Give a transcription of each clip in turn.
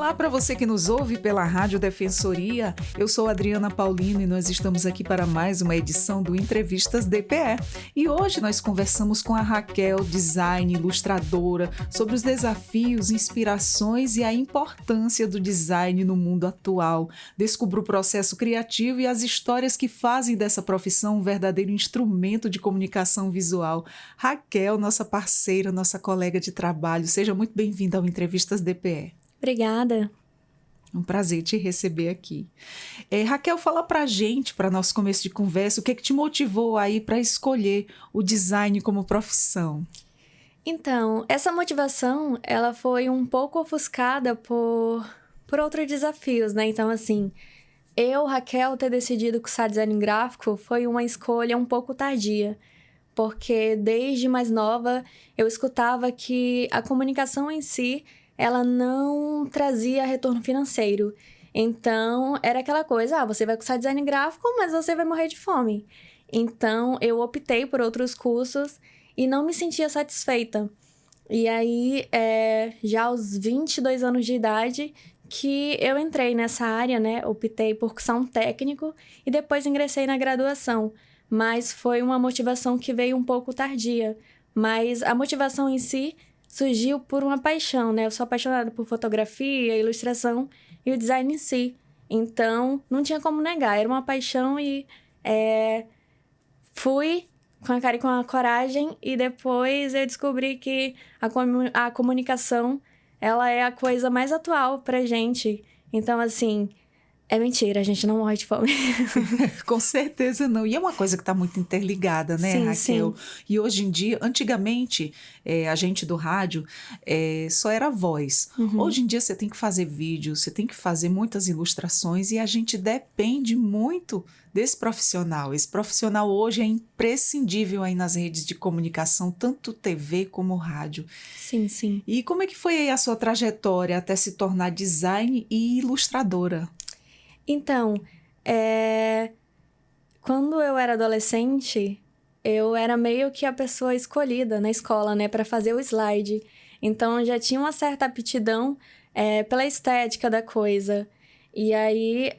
Olá para você que nos ouve pela Rádio Defensoria. Eu sou Adriana Paulino e nós estamos aqui para mais uma edição do Entrevistas DPE. E hoje nós conversamos com a Raquel, design, ilustradora, sobre os desafios, inspirações e a importância do design no mundo atual. Descubra o processo criativo e as histórias que fazem dessa profissão um verdadeiro instrumento de comunicação visual. Raquel, nossa parceira, nossa colega de trabalho, seja muito bem-vinda ao Entrevistas DPE. Obrigada. Um prazer te receber aqui. Raquel, fala pra gente, para nosso começo de conversa, o que te motivou aí para escolher o design como profissão? Então, essa motivação, ela foi um pouco ofuscada por outros desafios, né? Então, assim, Raquel, ter decidido cursar design gráfico foi uma escolha um pouco tardia, porque desde mais nova eu escutava que a comunicação em si ela não trazia retorno financeiro. Então, era aquela coisa, você vai cursar design gráfico, mas você vai morrer de fome. Então, eu optei por outros cursos e não me sentia satisfeita. E aí, já aos 22 anos de idade, que eu entrei nessa área, né? Optei por cursar um técnico e depois ingressei na graduação. Mas foi uma motivação que veio um pouco tardia. Mas a motivação em si surgiu por uma paixão, né? Eu sou apaixonada por fotografia, ilustração e o design em si. Então, não tinha como negar. Era uma paixão e fui com a cara e com a coragem. E depois eu descobri que a comunicação, ela é a coisa mais atual pra gente. Então, assim, é mentira, a gente não morre de fome. Com certeza não. E é uma coisa que está muito interligada, né, Sim, Raquel? sim. E hoje em dia, antigamente, a gente do rádio só era voz. Uhum. Hoje em dia você tem que fazer vídeo, você tem que fazer muitas ilustrações e a gente depende muito desse profissional. Esse profissional hoje é imprescindível aí nas redes de comunicação, tanto TV como rádio. Sim, sim. E como é que foi aí a sua trajetória até se tornar design e ilustradora? Então, quando eu era adolescente, eu era meio que a pessoa escolhida na escola, né, para fazer o slide. Então, eu já tinha uma certa aptidão pela estética da coisa. E aí,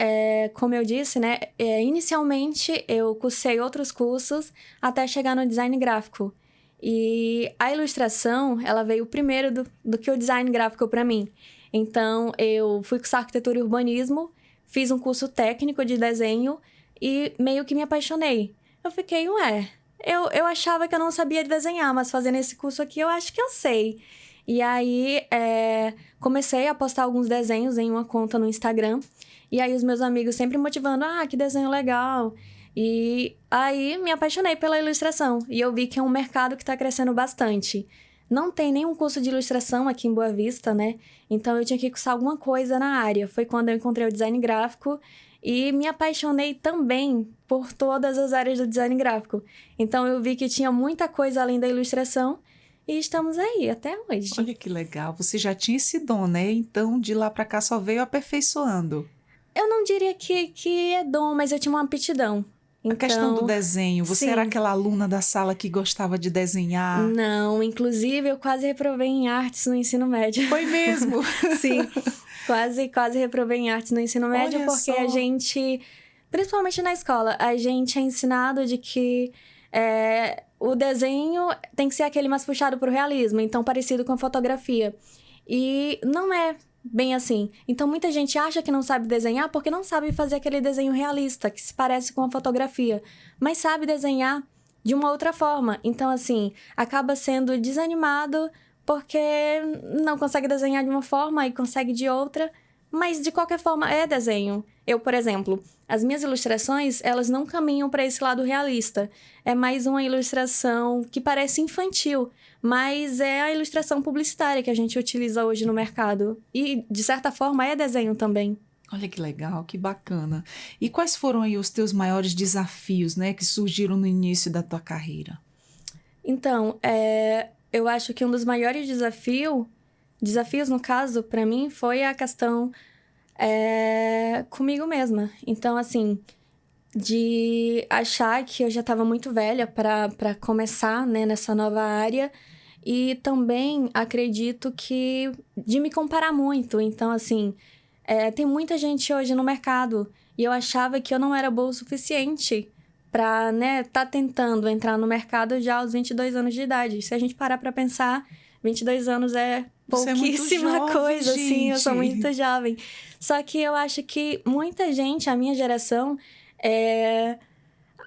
como eu disse, né, inicialmente eu cursei outros cursos até chegar no design gráfico. E a ilustração, ela veio primeiro do que o design gráfico para mim. Então, eu fui cursar arquitetura e urbanismo, fiz um curso técnico de desenho e meio que me apaixonei. Eu fiquei, eu achava que eu não sabia desenhar, mas fazendo esse curso aqui eu acho que eu sei. E aí, comecei a postar alguns desenhos em uma conta no Instagram. E aí, os meus amigos sempre motivando, que desenho legal. E aí, me apaixonei pela ilustração. E eu vi que é um mercado que está crescendo bastante. Não tem nenhum curso de ilustração aqui em Boa Vista, né? Então, eu tinha que cursar alguma coisa na área. Foi quando eu encontrei o design gráfico e me apaixonei também por todas as áreas do design gráfico. Então, eu vi que tinha muita coisa além da ilustração e estamos aí até hoje. Olha que legal, você já tinha esse dom, né? Então, de lá para cá só veio aperfeiçoando. Eu não diria que é dom, mas eu tinha uma aptidão. A questão do desenho, você era aquela aluna da sala que gostava de desenhar? Não, inclusive eu quase reprovei em artes no ensino médio. Foi mesmo? Sim, quase reprovei em artes no ensino médio. Olha porque só. a gente, principalmente na escola, a gente é ensinado de que o desenho tem que ser aquele mais puxado pro realismo, então parecido com a fotografia. E não é bem assim. Então, muita gente acha que não sabe desenhar porque não sabe fazer aquele desenho realista, que se parece com a fotografia, mas sabe desenhar de uma outra forma. Então, assim, acaba sendo desanimado porque não consegue desenhar de uma forma e consegue de outra, mas de qualquer forma é desenho. Eu, por exemplo, as minhas ilustrações, elas não caminham para esse lado realista. É mais uma ilustração que parece infantil, mas é a ilustração publicitária que a gente utiliza hoje no mercado. E, de certa forma, é desenho também. Olha que legal, que bacana. E quais foram aí os teus maiores desafios, né, que surgiram no início da tua carreira? Então, eu acho que um dos maiores desafios no caso, para mim, foi a questão comigo mesma. Então, assim, de achar que eu já estava muito velha para começar, né, nessa nova área. E também acredito que de me comparar muito. Então, assim, tem muita gente hoje no mercado e eu achava que eu não era boa o suficiente pra, né, tá tentando entrar no mercado já aos 22 anos de idade. Se a gente parar pra pensar, 22 anos é Você é muito pouquíssima jovem, coisa, assim, eu sou gente. muito jovem. Só que eu acho que muita gente, a minha geração,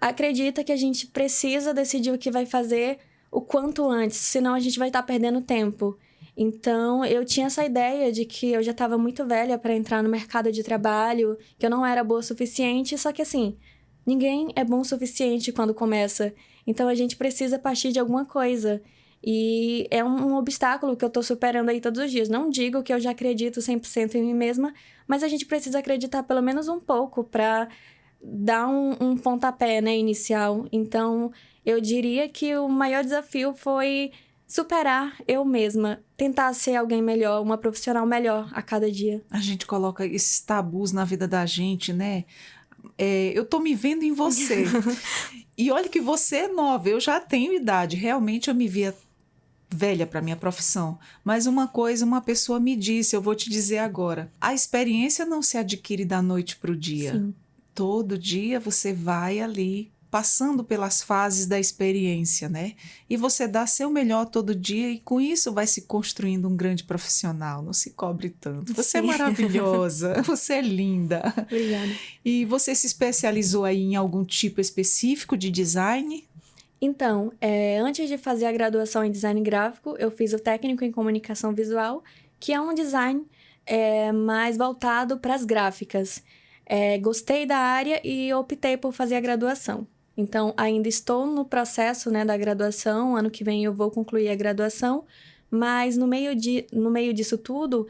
acredita que a gente precisa decidir o que vai fazer o quanto antes, senão a gente vai estar perdendo tempo. Então, eu tinha essa ideia de que eu já estava muito velha para entrar no mercado de trabalho, que eu não era boa o suficiente, só que assim, ninguém é bom o suficiente quando começa. Então, a gente precisa partir de alguma coisa. E é um obstáculo que eu tô superando aí todos os dias. Não digo que eu já acredito 100% em mim mesma, mas a gente precisa acreditar pelo menos um pouco para dar um pontapé, né, inicial. Então, eu diria que o maior desafio foi superar eu mesma, tentar ser alguém melhor, uma profissional melhor a cada dia. A gente coloca esses tabus na vida da gente, né? Eu tô me vendo em você. E olha que você é nova, eu já tenho idade. Realmente eu me via velha para minha profissão. Mas uma coisa, uma pessoa me disse, eu vou te dizer agora. A experiência não se adquire da noite para o dia. Sim. Todo dia você vai ali passando pelas fases da experiência, né? E você dá seu melhor todo dia e com isso vai se construindo um grande profissional. Não se cobre tanto. Você é Sim. maravilhosa, você é linda. Obrigada. E você se especializou aí em algum tipo específico de design? Então, antes de fazer a graduação em design gráfico, eu fiz o técnico em comunicação visual, que é um design mais voltado para as gráficas. Gostei da área e optei por fazer a graduação. Então, ainda estou no processo, né, da graduação. Ano que vem eu vou concluir a graduação. Mas no meio disso tudo,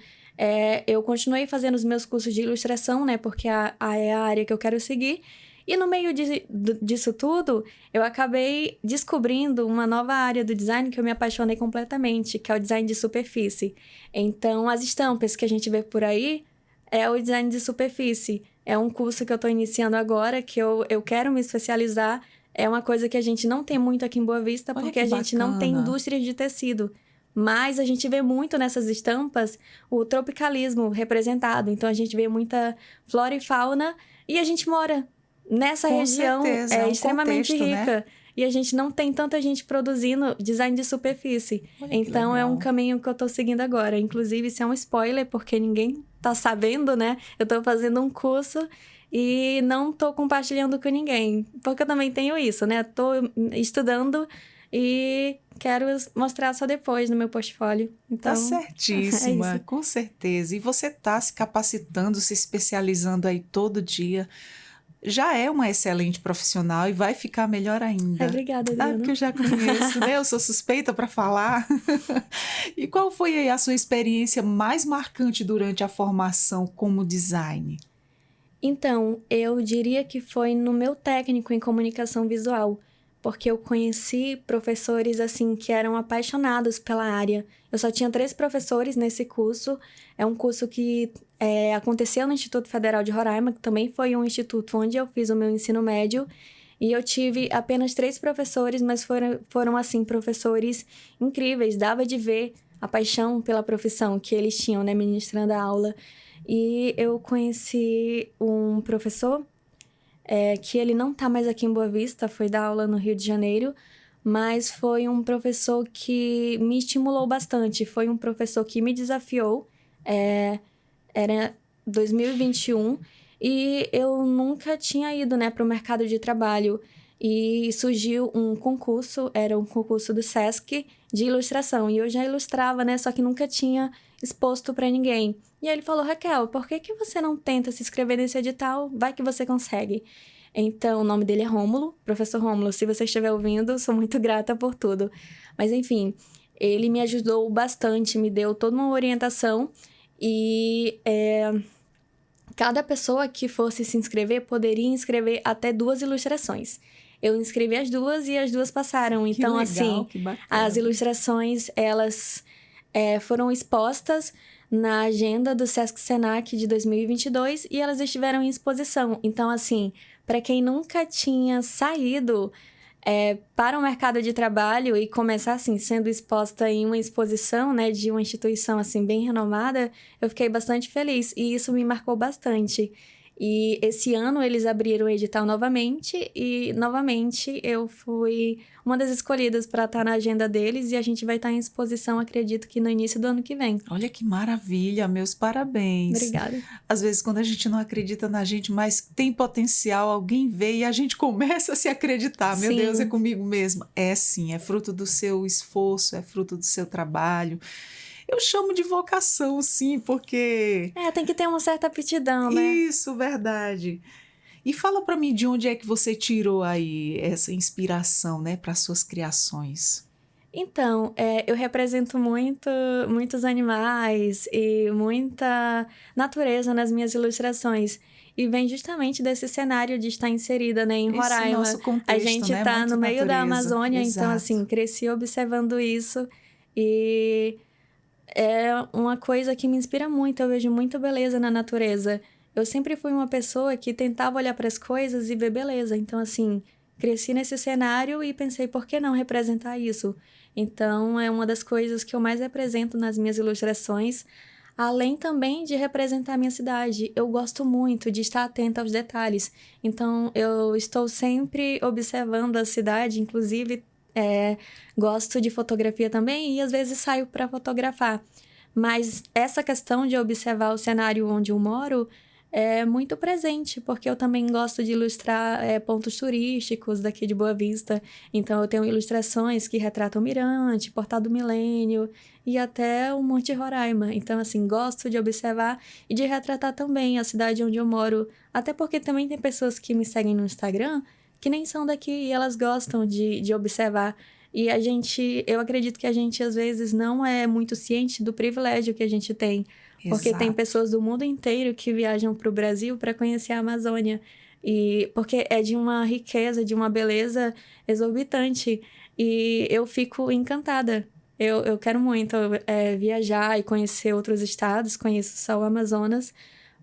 eu continuei fazendo os meus cursos de ilustração, né, porque é a área que eu quero seguir. E no meio disso tudo, eu acabei descobrindo uma nova área do design que eu me apaixonei completamente, que é o design de superfície. Então, as estampas que a gente vê por aí é o design de superfície. É um curso que eu estou iniciando agora, que eu quero me especializar. É uma coisa que a gente não tem muito aqui em Boa Vista, Olha porque que a gente não tem bacana. indústria de tecido. Mas a gente vê muito nessas estampas o tropicalismo representado. Então, a gente vê muita flora e fauna e a gente mora nessa Com região certeza, é um extremamente contexto, né? rica. E a gente não tem tanta gente produzindo design de superfície. Olha que Então, é um legal. caminho que eu tô seguindo agora. Inclusive, isso é um spoiler, porque ninguém tá sabendo, né? Eu tô fazendo um curso e não tô compartilhando com ninguém. Porque eu também tenho isso, né? Tô estudando e quero mostrar só depois no meu portfólio. Então, Tá é certíssima, isso. com certeza. E você tá se capacitando, se especializando aí todo dia. Já é uma excelente profissional e vai ficar melhor ainda. Obrigada, Ah, porque Adriana. eu já conheço, né? Eu sou suspeita para falar. E qual foi aí a sua experiência mais marcante durante a formação como design? Então, eu diria que foi no meu técnico em comunicação visual, porque eu conheci professores assim que eram apaixonados pela área. Eu só tinha 3 professores nesse curso. É um curso que aconteceu no Instituto Federal de Roraima, que também foi um instituto onde eu fiz o meu ensino médio. E eu tive apenas 3 professores, mas foram assim, professores incríveis. Dava de ver a paixão pela profissão que eles tinham, né, ministrando a aula. E eu conheci um professor que ele não tá mais aqui em Boa Vista, foi dar aula no Rio de Janeiro, mas foi um professor que me estimulou bastante, foi um professor que me desafiou, era 2021, e eu nunca tinha ido, né, para o mercado de trabalho, e surgiu um concurso, era um concurso do Sesc de ilustração, e eu já ilustrava, né, só que nunca tinha exposto para ninguém. E aí ele falou, Raquel, por que você não tenta se inscrever nesse edital? Vai que você consegue. Então, o nome dele é Rômulo, professor Rômulo. Se você estiver ouvindo, sou muito grata por tudo. Mas, enfim, ele me ajudou bastante, me deu toda uma orientação. E cada pessoa que fosse se inscrever poderia inscrever até 2 ilustrações. Eu inscrevi as 2 e as 2 passaram. Então, legal, assim, que bacana. as ilustrações, elas foram expostas na agenda do Sesc Senac de 2022 e elas estiveram em exposição. Então, assim, para quem nunca tinha saído para o mercado de trabalho e começar, assim, sendo exposta em uma exposição, né, de uma instituição, assim, bem renomada, eu fiquei bastante feliz e isso me marcou bastante. E esse ano eles abriram o edital novamente e, novamente, eu fui uma das escolhidas para estar na agenda deles e a gente vai estar em exposição, acredito que no início do ano que vem. Olha que maravilha, meus parabéns. Obrigada. Às vezes, quando a gente não acredita na gente, mas tem potencial, alguém vê e a gente começa a se acreditar. Meu Sim. Deus, é comigo mesmo. É sim, é fruto do seu esforço, é fruto do seu trabalho. Eu chamo de vocação, sim, porque... Tem que ter uma certa aptidão, né? Isso, verdade. E fala para mim de onde é que você tirou aí essa inspiração, né, para suas criações. Então, eu represento muitos animais e muita natureza nas minhas ilustrações. E vem justamente desse cenário de estar inserida, né, em Esse Roraima. nosso contexto, A gente né? tá Muito no meio da natureza. Amazônia, então, Exato. assim, cresci observando isso. E é uma coisa que me inspira muito, eu vejo muita beleza na natureza. Eu sempre fui uma pessoa que tentava olhar para as coisas e ver beleza. Então, assim, cresci nesse cenário e pensei, por que não representar isso? Então, é uma das coisas que eu mais represento nas minhas ilustrações, além também de representar a minha cidade. Eu gosto muito de estar atenta aos detalhes. Então, eu estou sempre observando a cidade, inclusive gosto de fotografia também e às vezes saio para fotografar. Mas essa questão de observar o cenário onde eu moro é muito presente, porque eu também gosto de ilustrar pontos turísticos daqui de Boa Vista. Então, eu tenho ilustrações que retratam o Mirante, Portal do Milênio e até o Monte Roraima. Então, assim, gosto de observar e de retratar também a cidade onde eu moro. Até porque também tem pessoas que me seguem no Instagram que nem são daqui e elas gostam de observar. E eu acredito que a gente, às vezes, não é muito ciente do privilégio que a gente tem. Porque tem Exato. pessoas do mundo inteiro que viajam para o Brasil para conhecer a Amazônia. E porque é de uma riqueza, de uma beleza exorbitante. E eu fico encantada. Eu quero muito viajar e conhecer outros estados, conheço só o Amazonas,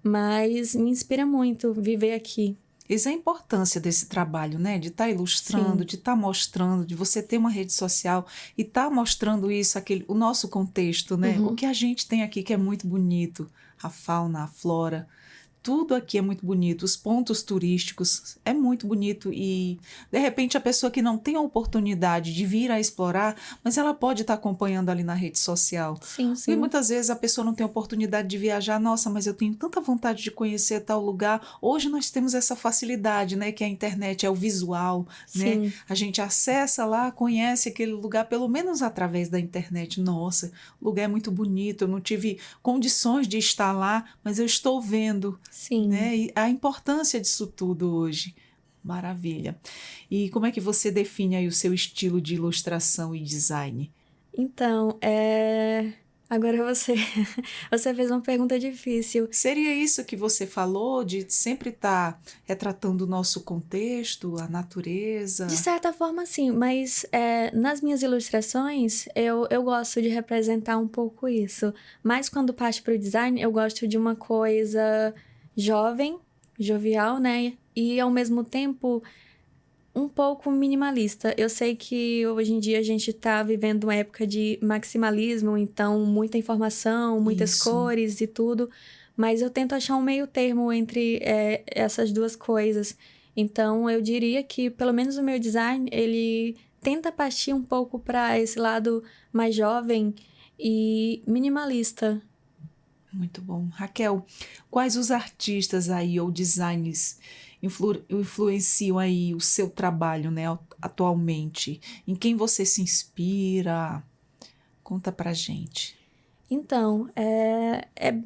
mas me inspira muito viver aqui. Essa é a importância desse trabalho, né? De estar ilustrando, Sim. de estar mostrando, de você ter uma rede social e estar mostrando isso, o nosso contexto, né? Uhum. O que a gente tem aqui que é muito bonito, a fauna, a flora. Tudo aqui é muito bonito, os pontos turísticos é muito bonito e, de repente, a pessoa que não tem a oportunidade de vir a explorar, mas ela pode estar acompanhando ali na rede social. Sim, E sim. muitas vezes a pessoa não tem a oportunidade de viajar, nossa, mas eu tenho tanta vontade de conhecer tal lugar. Hoje nós temos essa facilidade, né, que a internet é o visual, né? Sim. A gente acessa lá, conhece aquele lugar, pelo menos através da internet. Nossa, o lugar é muito bonito, eu não tive condições de estar lá, mas eu estou vendo. Sim. Né? E a importância disso tudo hoje. Maravilha. E como é que você define aí o seu estilo de ilustração e design? Então, agora você fez uma pergunta difícil. Seria isso que você falou, de sempre estar retratando o nosso contexto, a natureza? De certa forma, sim, mas nas minhas ilustrações eu gosto de representar um pouco isso. Mas quando parte para o design, eu gosto de uma coisa jovem, jovial, né? E ao mesmo tempo um pouco minimalista. Eu sei que hoje em dia a gente está vivendo uma época de maximalismo, então muita informação, muitas Isso. cores e tudo, mas eu tento achar um meio termo entre essas duas coisas. Então eu diria que pelo menos o meu design, ele tenta partir um pouco para esse lado mais jovem e minimalista. Muito bom. Raquel, quais os artistas aí ou designs influenciam aí o seu trabalho, né, atualmente? Em quem você se inspira? Conta pra gente. Então, é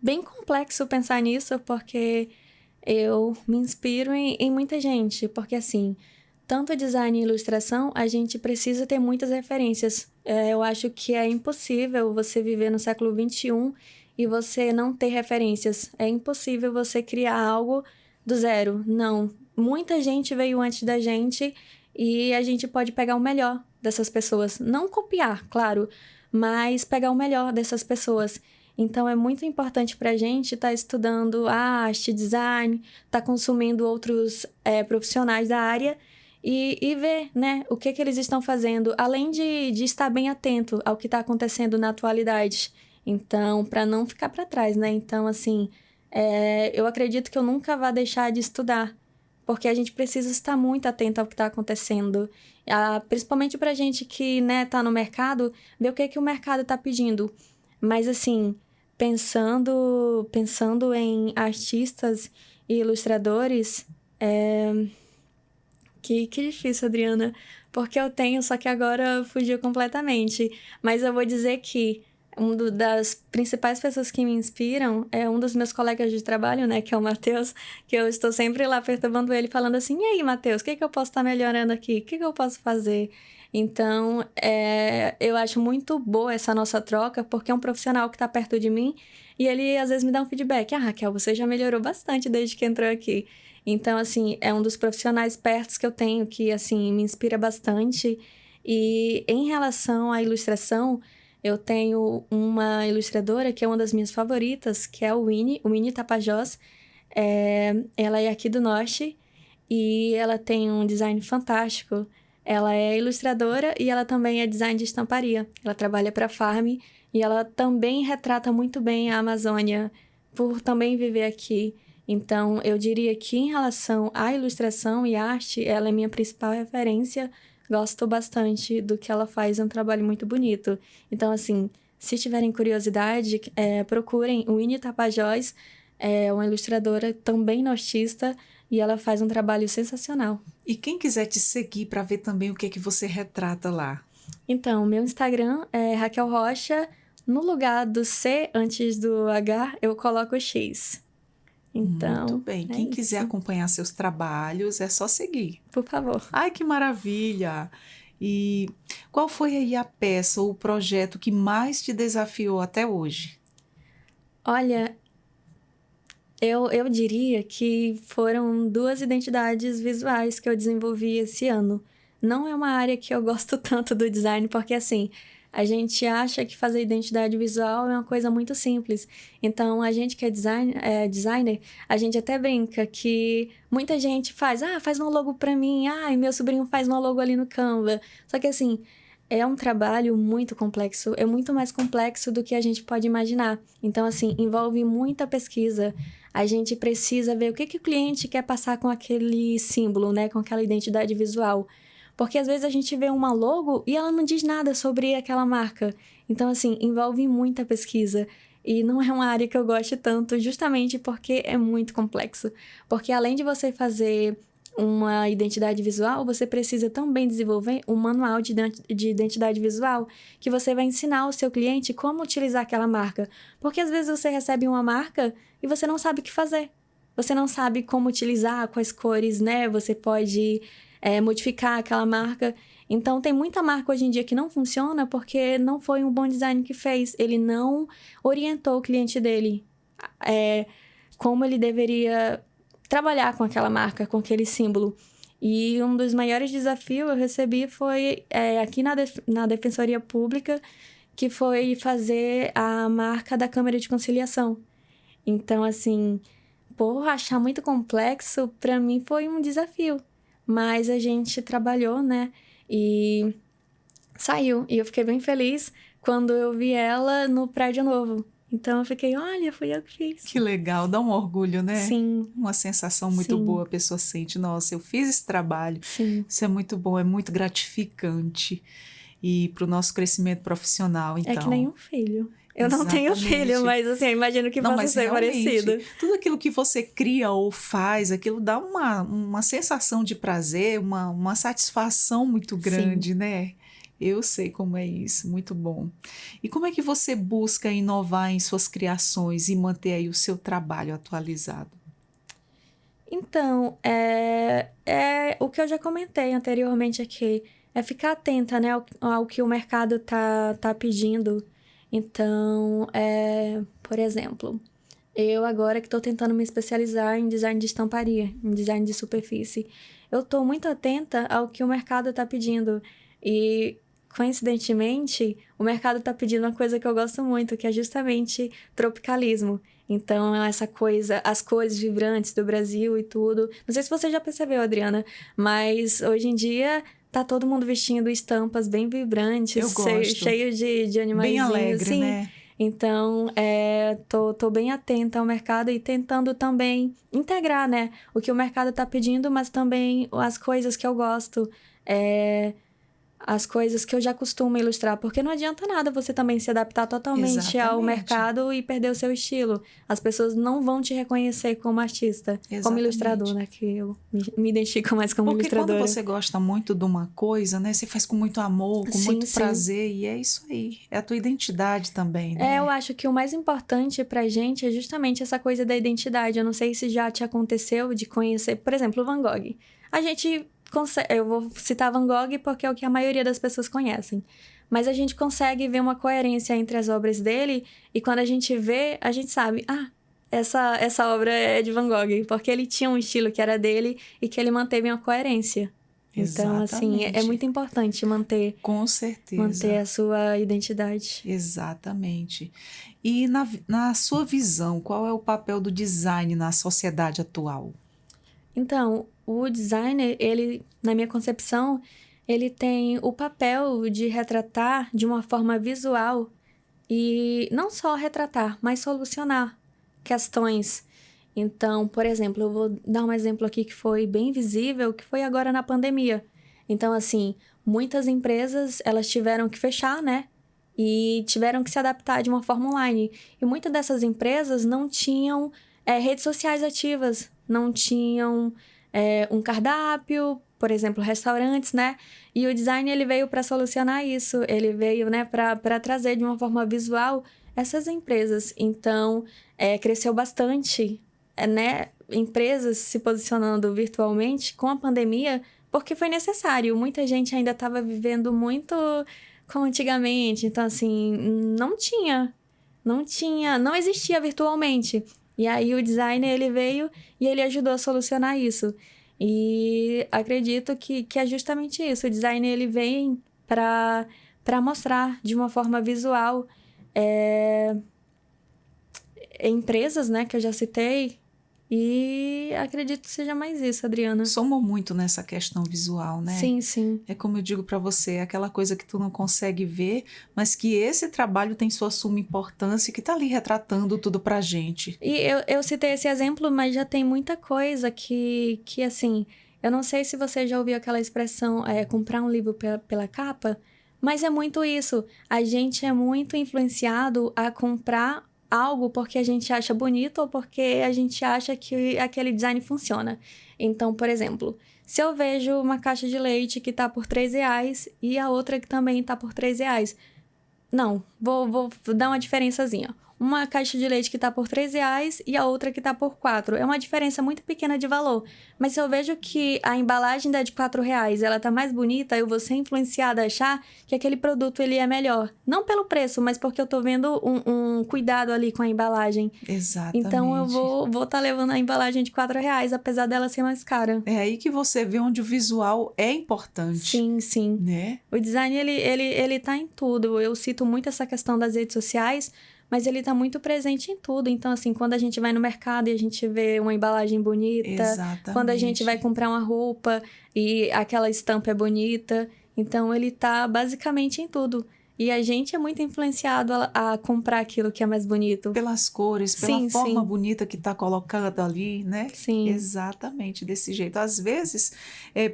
bem complexo pensar nisso, porque eu me inspiro em muita gente, porque assim, tanto design e ilustração, a gente precisa ter muitas referências. Eu acho que é impossível você viver no século XXI e você não ter referências. É impossível você criar algo do zero. Não. Muita gente veio antes da gente e a gente pode pegar o melhor dessas pessoas. Não copiar, claro, mas pegar o melhor dessas pessoas. Então, é muito importante para a gente estar estudando arte, design, estar consumindo outros profissionais da área e ver, né, o que eles estão fazendo, além de estar bem atento ao que está acontecendo na atualidade. Então, para não ficar para trás, né? Então, assim, eu acredito que eu nunca vá deixar de estudar, porque a gente precisa estar muito atento ao que está acontecendo. Principalmente para gente que, né, tá no mercado, ver o que o mercado está pedindo. Mas, assim, pensando em artistas e ilustradores, que difícil, Adriana, porque eu tenho, só que agora fugiu completamente. Mas eu vou dizer que das principais pessoas que me inspiram é um dos meus colegas de trabalho, né, que é o Matheus, que eu estou sempre lá perturbando ele, falando assim, e aí, Matheus, o que eu posso estar melhorando aqui? O que eu posso fazer? Então, eu acho muito boa essa nossa troca, porque é um profissional que está perto de mim e ele, às vezes, me dá um feedback. Ah, Raquel, você já melhorou bastante desde que entrou aqui. Então, assim, é um dos profissionais perto que eu tenho que, assim, me inspira bastante. E em relação à ilustração, eu tenho uma ilustradora que é uma das minhas favoritas, que é o Winnie Tapajós. Ela é aqui do Norte e ela tem um design fantástico. Ela é ilustradora e ela também é design de estamparia. Ela trabalha para a Farm e ela também retrata muito bem a Amazônia, por também viver aqui. Então, eu diria que em relação à ilustração e arte, ela é minha principal referência. Gosto bastante do que ela faz, é um trabalho muito bonito. Então, assim, se tiverem curiosidade, procurem o Winnie Tapajós, é uma ilustradora também nortista, e ela faz um trabalho sensacional. E quem quiser te seguir para ver também o que é que você retrata lá? Então, meu Instagram é Raquel Rocha. No lugar do C antes do H, eu coloco o X. Então, muito bem. Quem quiser acompanhar seus trabalhos, é só seguir. Por favor. Ai, que maravilha! E qual foi aí a peça ou o projeto que mais te desafiou até hoje? Olha, eu diria que foram 2 identidades visuais que eu desenvolvi esse ano. Não é uma área que eu gosto tanto do design, porque assim, a gente acha que fazer identidade visual é uma coisa muito simples. Então, a gente que é designer, a gente até brinca que muita gente faz uma logo pra mim, e meu sobrinho faz uma logo ali no Canva. Só que assim, é um trabalho muito complexo, é muito mais complexo do que a gente pode imaginar. Então, assim, envolve muita pesquisa. A gente precisa ver o que o cliente quer passar com aquele símbolo, né? Com aquela identidade visual. Porque às vezes a gente vê uma logo e ela não diz nada sobre aquela marca. Então, assim, envolve muita pesquisa. E não é uma área que eu gosto tanto, justamente porque é muito complexo. Porque além de você fazer uma identidade visual, você precisa também desenvolver um manual de identidade visual que você vai ensinar ao seu cliente como utilizar aquela marca. Porque às vezes você recebe uma marca e você não sabe o que fazer. Você não sabe como utilizar, quais cores, né? Você pode modificar aquela marca. Então, tem muita marca hoje em dia que não funciona porque não foi um bom design que fez. Ele não orientou o cliente dele como ele deveria trabalhar com aquela marca, com aquele símbolo. E um dos maiores desafios eu recebi foi aqui na Defensoria Pública, que foi fazer a marca da Câmara de Conciliação. Então, assim, por achar muito complexo, para mim foi um desafio. Mas a gente trabalhou, né? E saiu. E eu fiquei bem feliz quando eu vi ela no prédio novo. Então eu fiquei, olha, fui eu que fiz. Que legal, dá um orgulho, né? Sim. Uma sensação muito Sim. boa, a pessoa sente, nossa, eu fiz esse trabalho. Sim. Isso é muito bom, é muito gratificante. E para o nosso crescimento profissional, então. É que nem um filho. Eu não tenho filho, mas assim, eu imagino que possa ser parecido. Tudo aquilo que você cria ou faz, aquilo dá uma sensação de prazer, uma satisfação muito grande, né? Eu sei como é isso, muito bom. E como é que você busca inovar em suas criações e manter aí o seu trabalho atualizado? Então, o que eu já comentei anteriormente aqui, é ficar atenta, né, ao que o mercado tá pedindo. Então, por exemplo, eu agora que estou tentando me especializar em design de estamparia, em design de superfície, eu estou muito atenta ao que o mercado está pedindo. E coincidentemente, o mercado está pedindo uma coisa que eu gosto muito, que é justamente tropicalismo. Então, essa coisa, as cores vibrantes do Brasil e tudo. Não sei se você já percebeu, Adriana, mas hoje em dia tá todo mundo vestindo estampas bem vibrantes, Eu gosto. cheio de Bem animaizinhos. alegre, Sim. né? Então, tô bem atenta ao mercado e tentando também integrar, né? O que o mercado tá pedindo, mas também as coisas que eu gosto. As coisas que eu já costumo ilustrar, porque não adianta nada você também se adaptar totalmente ao mercado e perder o seu estilo. As pessoas não vão te reconhecer como artista, como ilustrador, né? Que eu me identifico mais como ilustradora. Porque quando você gosta muito de uma coisa, né? Você faz com muito amor, com muito prazer, e é isso aí. É a tua identidade também, né? Eu acho que o mais importante pra gente é justamente essa coisa da identidade. Eu não sei se já te aconteceu de conhecer, por exemplo, o Van Gogh. A gente eu vou citar Van Gogh porque é o que a maioria das pessoas conhecem. Mas a gente consegue ver uma coerência entre as obras dele e quando a gente vê, a gente sabe, essa obra é de Van Gogh, porque ele tinha um estilo que era dele e que ele manteve uma coerência. Então, assim, é muito importante manter... Com certeza. Manter a sua identidade. Exatamente. E na sua visão, qual é o papel do design na sociedade atual? Então, o designer, ele, na minha concepção, ele tem o papel de retratar de uma forma visual e não só retratar, mas solucionar questões. Então, por exemplo, eu vou dar um exemplo aqui que foi bem visível, que foi agora na pandemia. Então, assim, muitas empresas, elas tiveram que fechar, né? E tiveram que se adaptar de uma forma online. E muitas dessas empresas não tinham redes sociais ativas, não tinham um cardápio, por exemplo, restaurantes, né? E o design, ele veio para solucionar isso. Ele veio, né, para trazer de uma forma visual essas empresas. Então, cresceu bastante, né? Empresas se posicionando virtualmente com a pandemia, porque foi necessário. Muita gente ainda estava vivendo muito como antigamente. Então, assim, não existia virtualmente. E aí o designer, ele veio e ele ajudou a solucionar isso. E acredito que é justamente isso. O designer, ele vem para mostrar de uma forma visual empresas, né, que eu já citei. E acredito que seja mais isso, Adriana. Somou muito nessa questão visual, né? Sim, sim. É como eu digo para você, é aquela coisa que tu não consegue ver, mas que esse trabalho tem sua suma importância e que tá ali retratando tudo pra gente. E eu citei esse exemplo, mas já tem muita coisa que assim, eu não sei se você já ouviu aquela expressão, comprar um livro pela capa, mas é muito isso. A gente é muito influenciado a comprar algo porque a gente acha bonito ou porque a gente acha que aquele design funciona. Então, por exemplo, se eu vejo uma caixa de leite que tá por R$3 e a outra que também tá por R$3, não, vou dar uma diferençazinha. Uma caixa de leite que tá por R$3 e a outra que tá por R$4. É uma diferença muito pequena de valor. Mas se eu vejo que a embalagem da de R$4, ela tá mais bonita, eu vou ser influenciada a achar que aquele produto, ele é melhor. Não pelo preço, mas porque eu tô vendo um cuidado ali com a embalagem. Exatamente. Então eu vou tá levando a embalagem de R$4, apesar dela ser mais cara. É aí que você vê onde o visual é importante. Sim, sim. Né? O design, ele tá em tudo. Eu cito muito essa questão das redes sociais, mas ele tá muito presente em tudo. Então, assim, quando a gente vai no mercado e a gente vê uma embalagem bonita, exatamente, quando a gente vai comprar uma roupa e aquela estampa é bonita, então ele tá basicamente em tudo. E a gente é muito influenciado a comprar aquilo que é mais bonito. Pelas cores, pela forma bonita que tá colocada ali, né? Sim. Exatamente, desse jeito. Às vezes,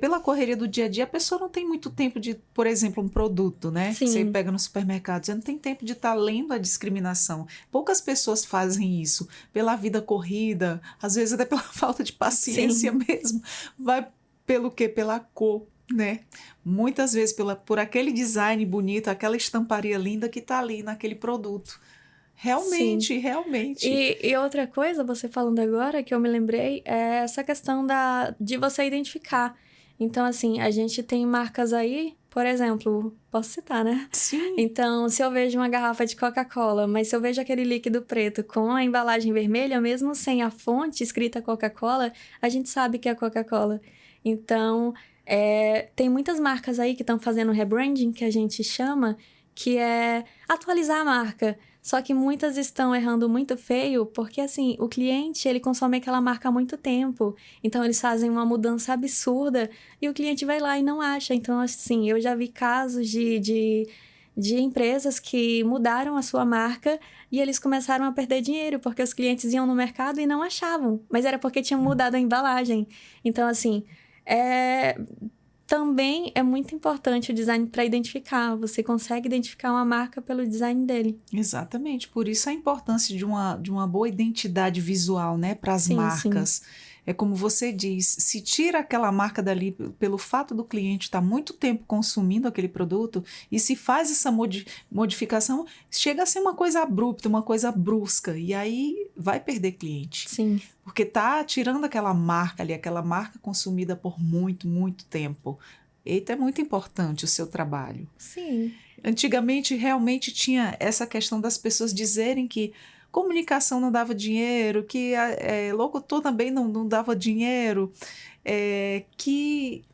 pela correria do dia a dia, a pessoa não tem muito tempo de, por exemplo, um produto, né? Sim. Você pega no supermercado, você não tem tempo de estar lendo a discriminação. Poucas pessoas fazem isso. Pela vida corrida, às vezes até pela falta de paciência mesmo. Vai pelo quê? Pela cor. Né? Muitas vezes por aquele design bonito, aquela estamparia linda que tá ali naquele produto. Realmente, Sim. realmente. E outra coisa, você falando agora, que eu me lembrei, é essa questão de você identificar. Então, assim, a gente tem marcas aí, por exemplo, posso citar, né? Sim. Então, se eu vejo uma garrafa de Coca-Cola, mas se eu vejo aquele líquido preto com a embalagem vermelha, mesmo sem a fonte escrita Coca-Cola, a gente sabe que é Coca-Cola. Então, Tem muitas marcas aí que estão fazendo rebranding, que a gente chama, que é atualizar a marca. Só que muitas estão errando muito feio, porque assim, o cliente, ele consome aquela marca há muito tempo. Então, eles fazem uma mudança absurda e o cliente vai lá e não acha. Então, assim, eu já vi casos de empresas que mudaram a sua marca e eles começaram a perder dinheiro, porque os clientes iam no mercado e não achavam. Mas era porque tinham mudado a embalagem. Então, assim, também é muito importante o design para identificar. Você consegue identificar uma marca pelo design dele. Exatamente, por isso a importância de uma boa identidade visual, né, para as Sim, marcas. sim. É como você diz, se tira aquela marca dali pelo fato do cliente estar muito tempo consumindo aquele produto e se faz essa modificação, chega a ser uma coisa abrupta, uma coisa brusca, e aí vai perder cliente. Sim. Porque tá tirando aquela marca ali, aquela marca consumida por muito, muito tempo. Eita, é muito importante o seu trabalho. Sim. Antigamente, realmente tinha essa questão das pessoas dizerem que comunicação não dava dinheiro, que locutor também não dava dinheiro, que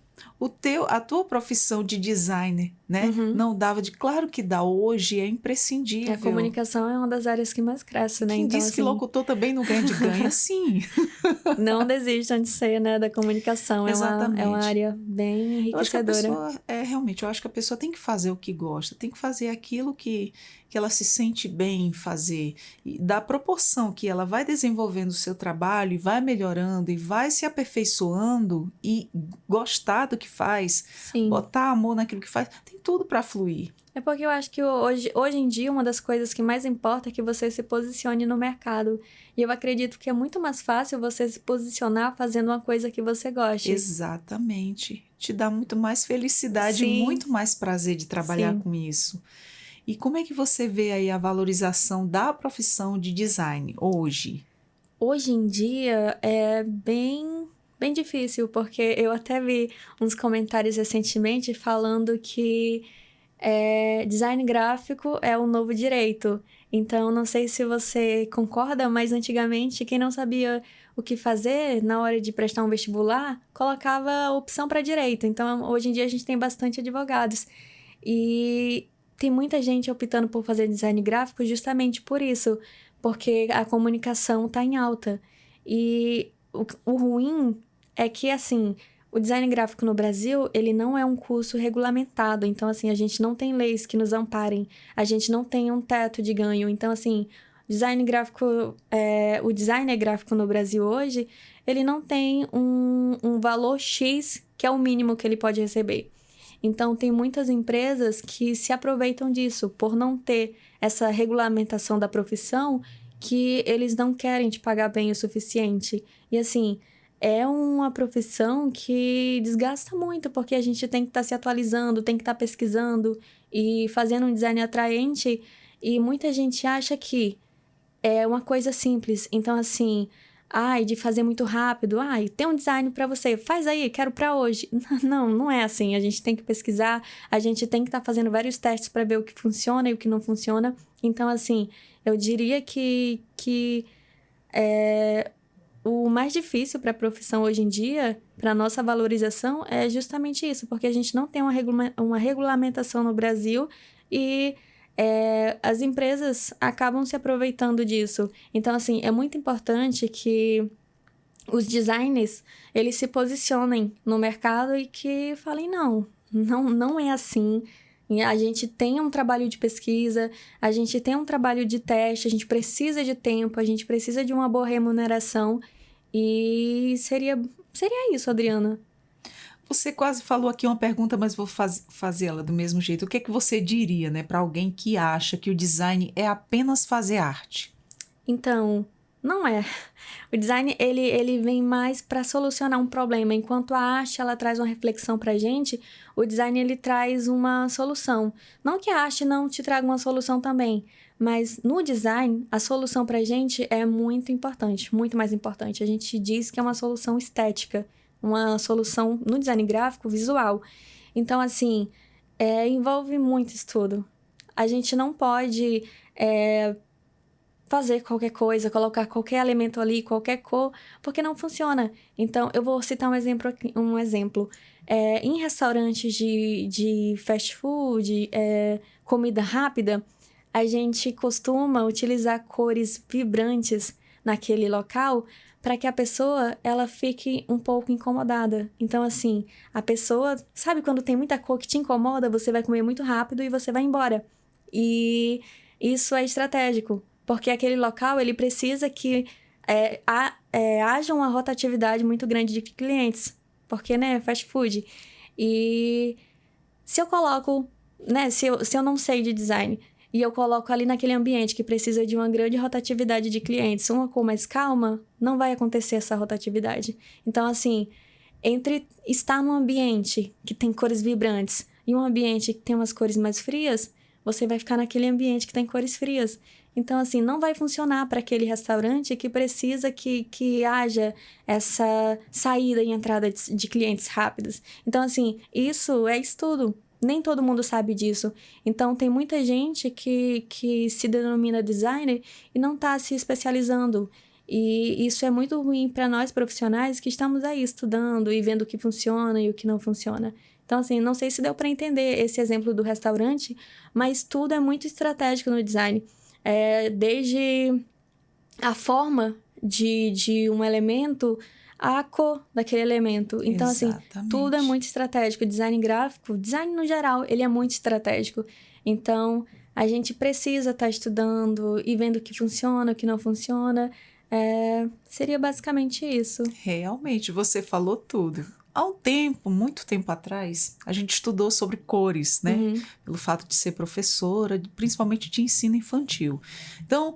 a tua profissão de designer, né, Uhum. não dava de... Claro que dá, hoje é A imprescindível. comunicação é uma das áreas que mais cresce, né? Quem Então, disse que assim, locutor também não ganha de ganha? Sim, não desistam de ser, né, da comunicação. É uma exatamente. área bem Eu acho que a enriquecedora. pessoa, realmente, eu acho que a pessoa tem que fazer o que gosta, tem que fazer aquilo que ela se sente bem em fazer. E da proporção que ela vai desenvolvendo o seu trabalho e vai melhorando e vai se aperfeiçoando e gostar do que faz, Sim. botar amor naquilo que faz, tem tudo para fluir. É porque eu acho que hoje em dia uma das coisas que mais importa é que você se posicione no mercado. E eu acredito que é muito mais fácil você se posicionar fazendo uma coisa que você goste. Exatamente. Te dá muito mais felicidade, Sim, muito mais prazer de trabalhar sim. com isso. E como é que você vê aí a valorização da profissão de design hoje? Hoje em dia é bem difícil, porque eu até vi uns comentários recentemente falando que design gráfico é o novo direito. Então, não sei se você concorda, mas antigamente, quem não sabia o que fazer na hora de prestar um vestibular, colocava a opção para direito. Então, hoje em dia, a gente tem bastante advogados. E tem muita gente optando por fazer design gráfico justamente por isso, porque a comunicação está em alta. E o ruim é que, assim, o design gráfico no Brasil, ele não é um curso regulamentado. Então, assim, a gente não tem leis que nos amparem. A gente não tem um teto de ganho. Então, assim, o designer gráfico no Brasil hoje, ele não tem um valor X, que é o mínimo que ele pode receber. Então, tem muitas empresas que se aproveitam disso, por não ter essa regulamentação da profissão, que eles não querem te pagar bem o suficiente. E, assim, é uma profissão que desgasta muito, porque a gente tem que estar se atualizando, tem que estar pesquisando e fazendo um design atraente. E muita gente acha que é uma coisa simples. Então, assim, de fazer muito rápido. Tem um design para você, faz aí, quero para hoje. Não é assim. A gente tem que pesquisar, a gente tem que estar fazendo vários testes para ver o que funciona e o que não funciona. Então, assim, eu diria que o mais difícil para a profissão hoje em dia, para a nossa valorização, é justamente isso, porque a gente não tem uma regulamentação no Brasil e as empresas acabam se aproveitando disso. Então, assim, é muito importante que os designers, eles se posicionem no mercado e que falem, não é assim. E a gente tem um trabalho de pesquisa, a gente tem um trabalho de teste, a gente precisa de tempo, a gente precisa de uma boa remuneração. E seria isso, Adriana. Você quase falou aqui uma pergunta, mas vou fazê-la do mesmo jeito. O que é que você diria, né, para alguém que acha que o design é apenas fazer arte? Então, não é. O design, ele vem mais para solucionar um problema. Enquanto a arte, ela traz uma reflexão pra gente, o design, ele traz uma solução. Não que a arte não te traga uma solução também, mas no design, a solução pra gente é muito importante, muito mais importante. A gente diz que é uma solução estética, uma solução no design gráfico, visual. Então, assim, envolve muito estudo. A gente não pode fazer qualquer coisa, colocar qualquer elemento ali, qualquer cor, porque não funciona. Então, eu vou citar um exemplo aqui, em restaurantes de fast food, comida rápida, a gente costuma utilizar cores vibrantes naquele local para que a pessoa, ela fique um pouco incomodada. Então, assim, a pessoa... Sabe quando tem muita cor que te incomoda, você vai comer muito rápido e você vai embora. E isso é estratégico, porque aquele local, ele precisa que haja uma rotatividade muito grande de clientes, porque, né, fast food. E se eu coloco, né, se eu não sei de design e eu coloco ali naquele ambiente que precisa de uma grande rotatividade de clientes, uma cor mais calma, não vai acontecer essa rotatividade. Então, assim, entre estar num ambiente que tem cores vibrantes e um ambiente que tem umas cores mais frias, você vai ficar naquele ambiente que tem cores frias. Então, assim, não vai funcionar para aquele restaurante que precisa que haja essa saída e entrada de clientes rápidos. Então, assim, isso é estudo. Nem todo mundo sabe disso. Então, tem muita gente que se denomina designer e não está se especializando. E isso é muito ruim para nós profissionais que estamos aí estudando e vendo o que funciona e o que não funciona. Então, assim, não sei se deu para entender esse exemplo do restaurante, mas tudo é muito estratégico no design. Desde a forma de um elemento a cor daquele elemento. Então, Exatamente. assim, tudo é muito estratégico. Design gráfico, design no geral, ele é muito estratégico. Então, a gente precisa estar estudando e vendo o que funciona, o que não funciona. Seria basicamente isso. Realmente, você falou tudo. Há um tempo, muito tempo atrás, a gente estudou sobre cores, né? Uhum. Pelo fato de ser professora, principalmente de ensino infantil. Então,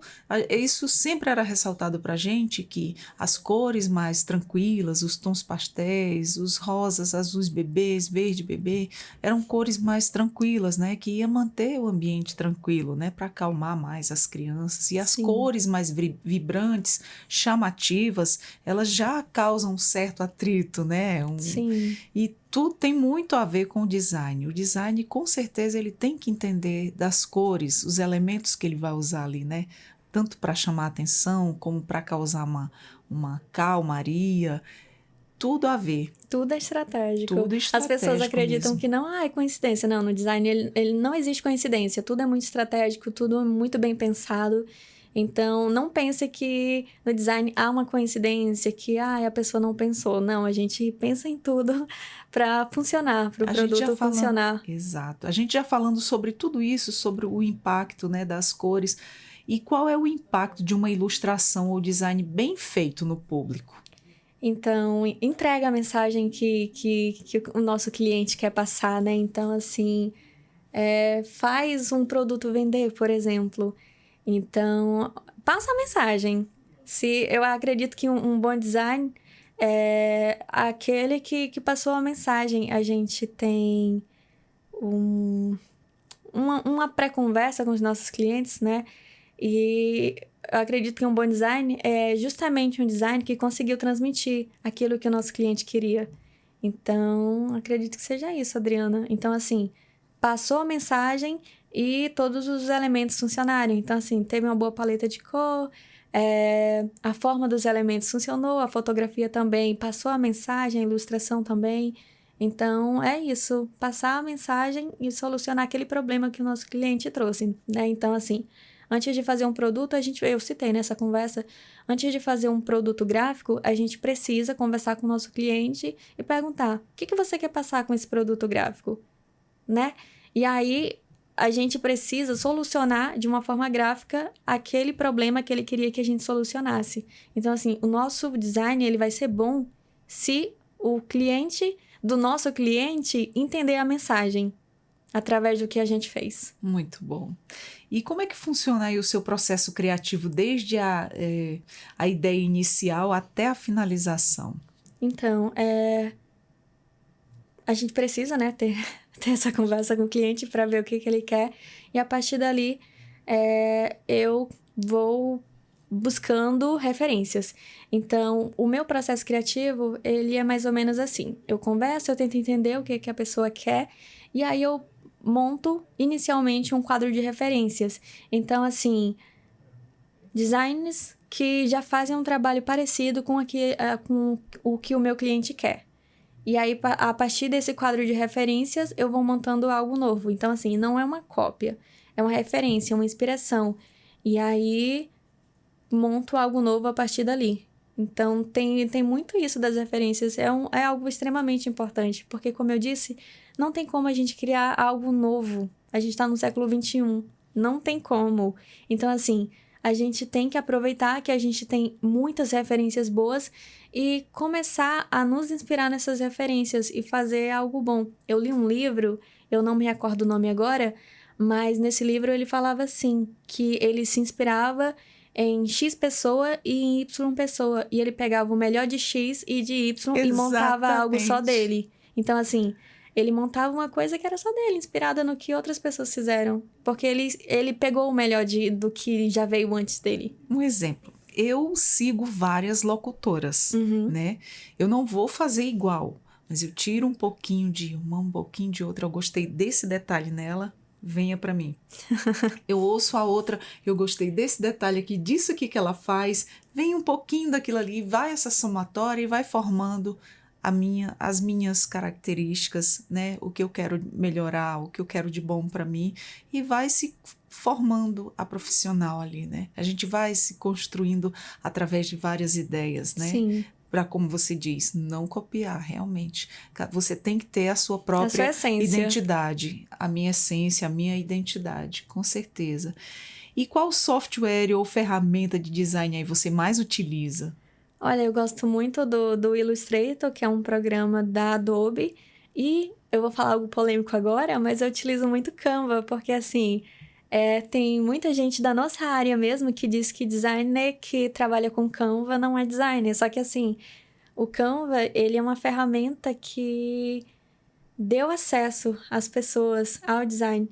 isso sempre era ressaltado para a gente que as cores mais tranquilas, os tons pastéis, os rosas, azuis bebês, verde bebê, eram cores mais tranquilas, né? Que ia manter o ambiente tranquilo, né? Para acalmar mais as crianças. E as Sim. cores mais vibrantes, chamativas, elas já causam um certo atrito, né? Sim. E tudo tem muito a ver com o design. O design, com certeza, ele tem que entender das cores, os elementos que ele vai usar ali, né? Tanto para chamar atenção, como para causar uma calmaria. Tudo a ver. Tudo é estratégico. Tudo As pessoas acreditam mesmo. que não, é coincidência. Não, no design ele não existe coincidência. Tudo é muito estratégico, tudo é muito bem pensado. Então, não pense que no design há uma coincidência, que a pessoa não pensou. Não, a gente pensa em tudo para funcionar, para o produto funcionar. Exato. A gente já falando sobre tudo isso, sobre o impacto, né, das cores. E qual é o impacto de uma ilustração ou design bem feito no público? Então, entrega a mensagem que o nosso cliente quer passar, né? Então, assim, faz um produto vender, por exemplo. Então, passa a mensagem. Eu acredito que um bom design é aquele que passou a mensagem. A gente tem uma pré-conversa com os nossos clientes, né? E eu acredito que um bom design é justamente um design que conseguiu transmitir aquilo que o nosso cliente queria. Então, acredito que seja isso, Adriana. Então, assim, passou a mensagem e todos os elementos funcionaram. Então, assim, teve uma boa paleta de cor, a forma dos elementos funcionou, a fotografia também passou a mensagem, a ilustração também. Então, é isso, passar a mensagem e solucionar aquele problema que o nosso cliente trouxe, né? Então, assim, antes de fazer um produto, eu citei nessa conversa, antes de fazer um produto gráfico, a gente precisa conversar com o nosso cliente e perguntar, o que você quer passar com esse produto gráfico, né? E aí, a gente precisa solucionar de uma forma gráfica aquele problema que ele queria que a gente solucionasse. Então, assim, o nosso design, ele vai ser bom se o cliente do nosso cliente entender a mensagem através do que a gente fez. Muito bom. E como é que funciona aí o seu processo criativo desde a ideia inicial até a finalização? Então, a gente precisa, né, ter essa conversa com o cliente para ver o que ele quer. E a partir dali, eu vou buscando referências. Então, o meu processo criativo, ele é mais ou menos assim. Eu converso, eu tento entender o que a pessoa quer, e aí eu monto inicialmente um quadro de referências. Então, assim, designs que já fazem um trabalho parecido com o que o meu cliente quer. E aí, a partir desse quadro de referências, eu vou montando algo novo. Então, assim, não é uma cópia, é uma referência, uma inspiração. E aí, monto algo novo a partir dali. Então, tem muito isso das referências. É algo extremamente importante, porque, como eu disse, não tem como a gente criar algo novo. A gente está no século XXI. Não tem como. Então, assim, a gente tem que aproveitar que a gente tem muitas referências boas e começar a nos inspirar nessas referências e fazer algo bom. Eu li um livro, eu não me recordo o nome agora, mas nesse livro ele falava assim, que ele se inspirava em X pessoa e em Y pessoa. E ele pegava o melhor de X e de Y e montava algo só dele. Então, assim, ele montava uma coisa que era só dele, inspirada no que outras pessoas fizeram. Porque ele pegou o melhor do que já veio antes dele. Um exemplo. Eu sigo várias locutoras, né? Eu não vou fazer igual, mas eu tiro um pouquinho de uma, um pouquinho de outra. Eu gostei desse detalhe nela, venha pra mim. Eu ouço a outra, eu gostei desse detalhe aqui, disso aqui que ela faz, vem um pouquinho daquilo ali, vai essa somatória e vai formando as minhas características, né? O que eu quero melhorar, o que eu quero de bom para mim, e vai se formando a profissional ali, né? A gente vai se construindo através de várias ideias, né? Sim. Para, como você diz, não copiar, realmente. Você tem que ter a sua própria identidade, a minha essência, a minha identidade, com certeza. E qual software ou ferramenta de design aí você mais utiliza? Olha, eu gosto muito do Illustrator, que é um programa da Adobe. E eu vou falar algo polêmico agora, mas eu utilizo muito Canva, porque assim, tem muita gente da nossa área mesmo que diz que designer que trabalha com Canva não é designer. Só que assim, o Canva, ele é uma ferramenta que deu acesso às pessoas ao design.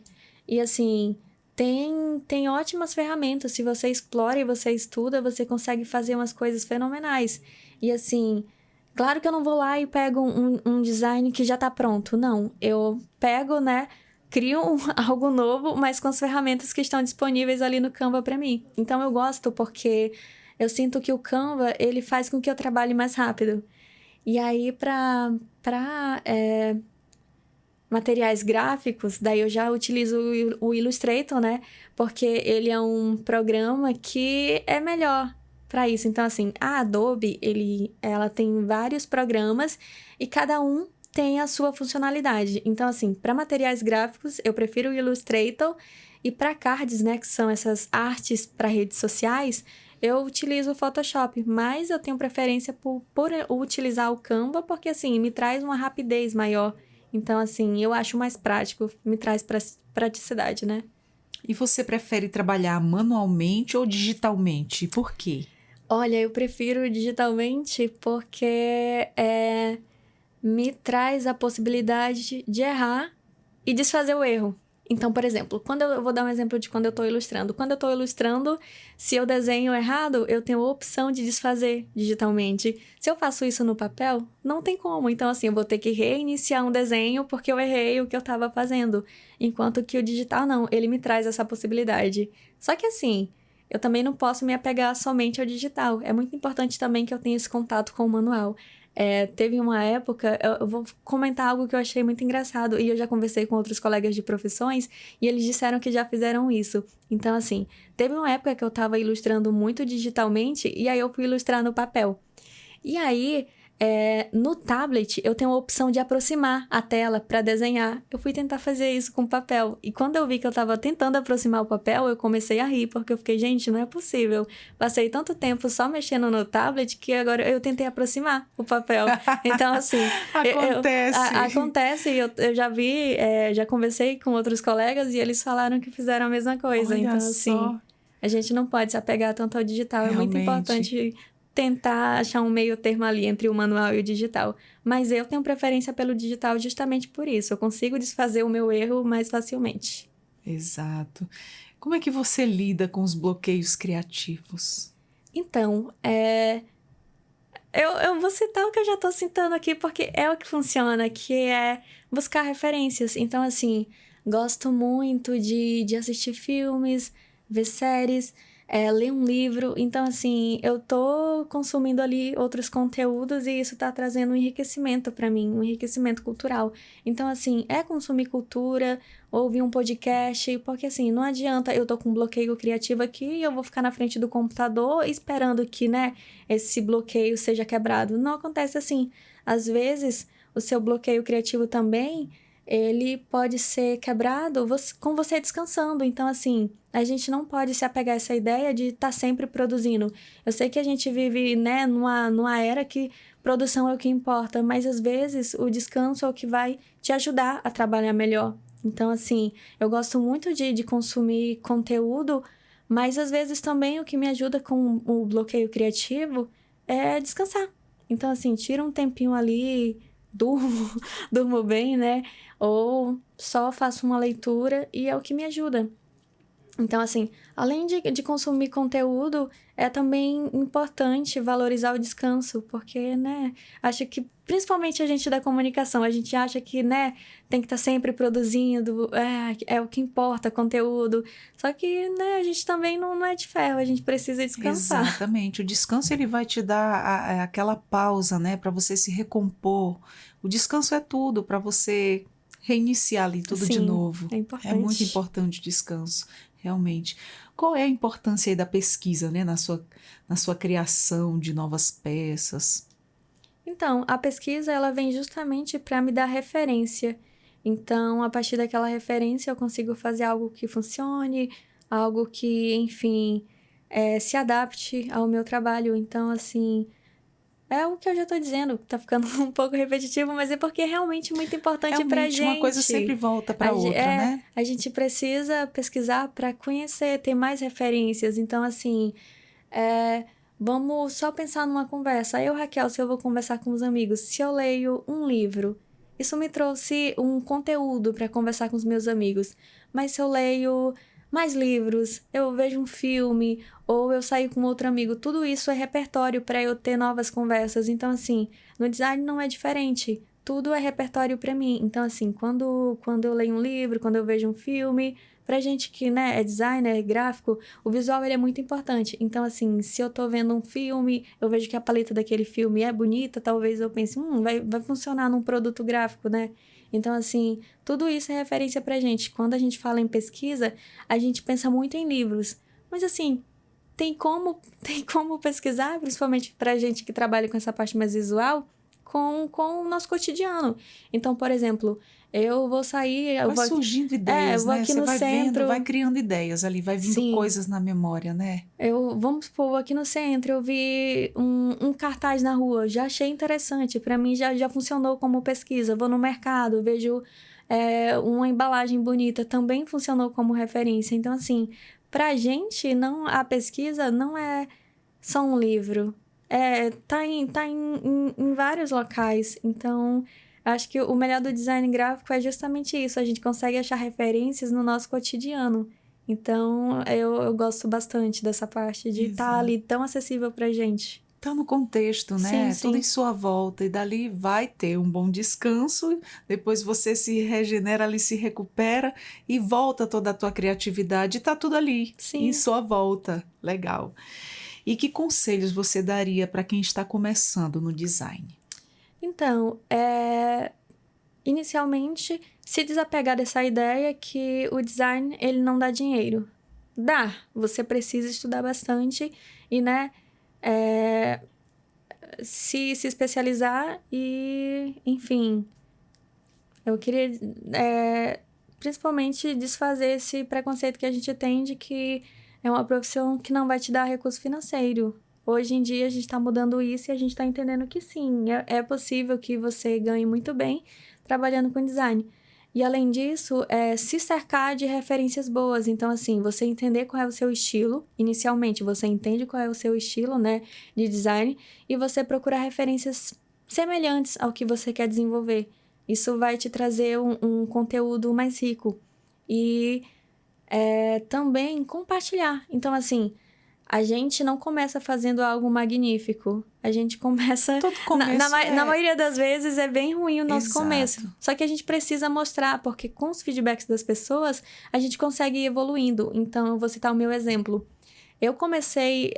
E assim, tem ótimas ferramentas. Se você explora e você estuda, você consegue fazer umas coisas fenomenais. E assim, claro que eu não vou lá e pego um design que já tá pronto. Não, eu pego, né, crio algo novo, mas com as ferramentas que estão disponíveis ali no Canva para mim. Então eu gosto porque eu sinto que o Canva, ele faz com que eu trabalhe mais rápido. E aí, para materiais gráficos, daí eu já utilizo o Illustrator, né? Porque ele é um programa que é melhor para isso. Então, assim, a Adobe, ela tem vários programas e cada um tem a sua funcionalidade. Então, assim, para materiais gráficos, eu prefiro o Illustrator, e para cards, né, que são essas artes para redes sociais, eu utilizo o Photoshop, mas eu tenho preferência por utilizar o Canva, porque, assim, me traz uma rapidez maior. Então, assim, eu acho mais prático, me traz praticidade, né? E você prefere trabalhar manualmente ou digitalmente? Por quê? Olha, eu prefiro digitalmente porque me traz a possibilidade de errar e desfazer o erro. Então, por exemplo, eu vou dar um exemplo de quando eu estou ilustrando. Quando eu estou ilustrando, se eu desenho errado, eu tenho a opção de desfazer digitalmente. Se eu faço isso no papel, não tem como. Então, assim, eu vou ter que reiniciar um desenho porque eu errei o que eu estava fazendo. Enquanto que o digital, não, ele me traz essa possibilidade. Só que, assim, eu também não posso me apegar somente ao digital. É muito importante também que eu tenha esse contato com o manual. Teve uma época, eu vou comentar algo que eu achei muito engraçado, e eu já conversei com outros colegas de profissões, e eles disseram que já fizeram isso. Então, assim, teve uma época que eu estava ilustrando muito digitalmente, e aí eu fui ilustrar no papel. E aí, no tablet, eu tenho a opção de aproximar a tela para desenhar. Eu fui tentar fazer isso com papel. E quando eu vi que eu estava tentando aproximar o papel, eu comecei a rir, porque eu fiquei, gente, não é possível. Passei tanto tempo só mexendo no tablet que agora eu tentei aproximar o papel. Então, assim... Acontece. Acontece. Eu já vi, já conversei com outros colegas e eles falaram que fizeram a mesma coisa. Olha então, só. assim, a gente não pode se apegar tanto ao digital. Realmente. É muito importante tentar achar um meio termo ali entre o manual e o digital. Mas eu tenho preferência pelo digital justamente por isso. Eu consigo desfazer o meu erro mais facilmente. Exato. Como é que você lida com os bloqueios criativos? Então, eu vou citar o que eu já tô citando aqui, porque é o que funciona, que é buscar referências. Então, assim, gosto muito de assistir filmes, ver séries. ler um livro. Então, assim, eu tô consumindo ali outros conteúdos e isso tá trazendo um enriquecimento para mim, um enriquecimento cultural. Então, assim, consumir cultura, ouvir um podcast, porque, assim, não adianta eu tô com um bloqueio criativo aqui e eu vou ficar na frente do computador esperando que, né, esse bloqueio seja quebrado. Não acontece assim. Às vezes, o seu bloqueio criativo também, ele pode ser quebrado com você descansando. Então, assim, a gente não pode se apegar a essa ideia de estar sempre produzindo. Eu sei que a gente vive, né, numa era que produção é o que importa, mas às vezes o descanso é o que vai te ajudar a trabalhar melhor. Então, assim, eu gosto muito de consumir conteúdo, mas às vezes também o que me ajuda com o bloqueio criativo é descansar. Então, assim, tira um tempinho ali, durmo, durmo bem, né? Ou só faço uma leitura e é o que me ajuda. Então, assim, além de consumir conteúdo, é também importante valorizar o descanso, porque, né, acho que, principalmente a gente da comunicação, a gente acha que, né, tem que estar sempre produzindo, é o que importa, conteúdo. Só que, né, a gente também não é de ferro, a gente precisa descansar. Exatamente. O descanso ele vai te dar aquela pausa, né, para você se recompor. O descanso é tudo para você reiniciar ali tudo de Sim, novo. é importante. É muito importante o descanso, realmente. Qual é a importância aí da pesquisa, né, na sua criação de novas peças? Então, a pesquisa ela vem justamente para me dar referência. Então, a partir daquela referência, eu consigo fazer algo que funcione, algo que, enfim, se adapte ao meu trabalho. Então, assim, é o que eu já tô dizendo, tá ficando um pouco repetitivo, mas é porque é realmente muito importante pra Realmente, gente. uma coisa sempre volta para outra, né? A gente precisa pesquisar para conhecer, ter mais referências. Então, assim, vamos só pensar numa conversa. Eu, Raquel, se eu vou conversar com os amigos, se eu leio um livro, isso me trouxe um conteúdo para conversar com os meus amigos. Mas se eu leio mais livros, eu vejo um filme, ou eu saio com outro amigo, tudo isso é repertório para eu ter novas conversas. Então, assim, no design não é diferente. Tudo é repertório para mim. Então, assim, quando eu leio um livro, quando eu vejo um filme, pra gente que, né, é designer, é gráfico, o visual ele é muito importante. Então, assim, se eu tô vendo um filme, eu vejo que a paleta daquele filme é bonita, talvez eu pense, vai funcionar num produto gráfico, né? Então, assim, tudo isso é referência pra gente. Quando a gente fala em pesquisa, a gente pensa muito em livros. Mas, assim, tem como pesquisar, principalmente pra gente que trabalha com essa parte mais visual, com o nosso cotidiano. Então, por exemplo, eu vou sair... Vai surgindo ideias, eu vou né? aqui Você no vai centro... vendo, vai criando ideias ali, vai vindo Sim. coisas na memória, né? Vamos supor, aqui no centro eu vi um cartaz na rua, já achei interessante, para mim já funcionou como pesquisa. Vou no mercado, vejo uma embalagem bonita, também funcionou como referência. Então, assim, pra gente, a pesquisa não é só um livro, tá em vários locais. Então, acho que o melhor do design gráfico é justamente isso, a gente consegue achar referências no nosso cotidiano. Então, eu gosto bastante dessa parte de estar ali tão acessível pra gente. Tá no contexto, né? Sim, Tudo em sim. sua volta. E dali vai ter um bom descanso. Depois você se regenera ali, se recupera e volta toda a tua criatividade. Tá tudo ali, em Sim. sua volta. Legal. E que conselhos você daria para quem está começando no design? Então, inicialmente, se desapegar dessa ideia que o design, ele não dá dinheiro. Dá, você precisa estudar bastante e, né, se especializar e, enfim, eu queria principalmente desfazer esse preconceito que a gente tem de que é uma profissão que não vai te dar recurso financeiro. Hoje em dia a gente está mudando isso e a gente está entendendo que sim, é possível que você ganhe muito bem trabalhando com design. E além disso, se cercar de referências boas. Então, assim, você entender qual é o seu estilo. Inicialmente, você entende qual é o seu estilo, né, de design. E você procurar referências semelhantes ao que você quer desenvolver. Isso vai te trazer um conteúdo mais rico. E também compartilhar. Então, assim, a gente não começa fazendo algo magnífico. A gente começa... Todo começo na maioria das vezes é bem ruim o nosso Exato. começo. Só que a gente precisa mostrar, porque com os feedbacks das pessoas, a gente consegue ir evoluindo. Então, eu vou citar o meu exemplo. Eu comecei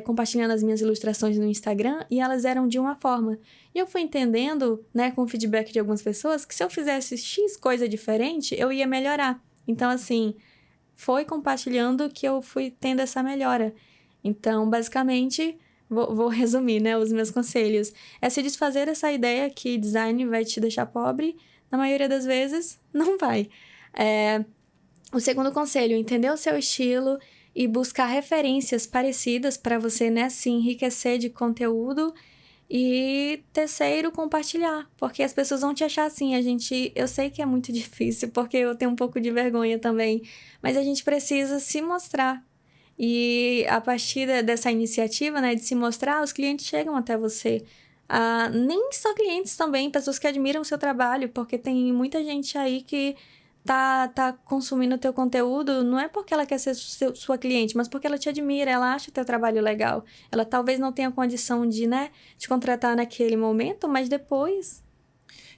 compartilhando as minhas ilustrações no Instagram e elas eram de uma forma. E eu fui entendendo, né, com o feedback de algumas pessoas, que se eu fizesse X coisa diferente, eu ia melhorar. Então, assim, foi compartilhando que eu fui tendo essa melhora. Então, basicamente, vou resumir, né, os meus conselhos. É se desfazer dessa ideia que design vai te deixar pobre. Na maioria das vezes, não vai. O segundo conselho, entender o seu estilo e buscar referências parecidas para você, né, se enriquecer de conteúdo. E terceiro, compartilhar, porque as pessoas vão te achar assim. Eu sei que é muito difícil, porque eu tenho um pouco de vergonha também, mas a gente precisa se mostrar. E a partir dessa iniciativa, né, de se mostrar, os clientes chegam até você. Nem só clientes também, pessoas que admiram o seu trabalho, porque tem muita gente aí que tá consumindo o teu conteúdo, não é porque ela quer ser sua cliente, mas porque ela te admira, ela acha o teu trabalho legal. Ela talvez não tenha condição de, né, te contratar naquele momento, mas depois...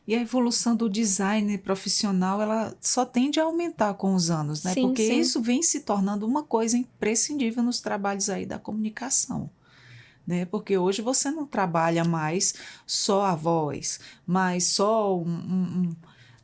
E a evolução do design profissional, ela só tende a aumentar com os anos, né? Sim, Porque sim. isso vem se tornando uma coisa imprescindível nos trabalhos aí da comunicação, né? Porque hoje você não trabalha mais só a voz, mas só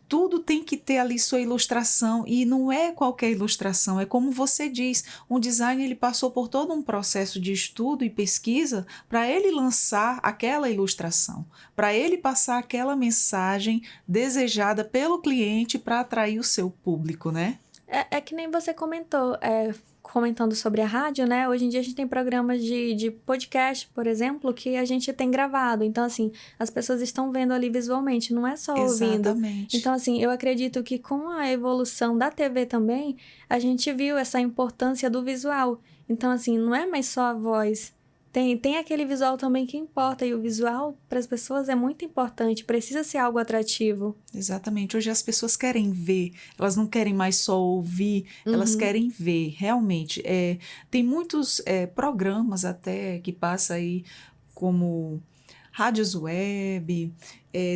tudo tem que ter ali sua ilustração, e não é qualquer ilustração, é como você diz, um design ele passou por todo um processo de estudo e pesquisa para ele lançar aquela ilustração, para ele passar aquela mensagem desejada pelo cliente para atrair o seu público, né? É que nem você comentou, comentando sobre a rádio, né? Hoje em dia a gente tem programas de podcast, por exemplo, que a gente tem gravado. Então, assim, as pessoas estão vendo ali visualmente, não é só ouvindo. Exatamente. Então, assim, eu acredito que com a evolução da TV também, a gente viu essa importância do visual. Então, assim, não é mais só a voz. Tem aquele visual também que importa, e o visual para as pessoas é muito importante, precisa ser algo atrativo. Exatamente. Hoje as pessoas querem ver, elas não querem mais só ouvir, elas querem ver, realmente. Tem muitos programas até que passa aí, como rádios web,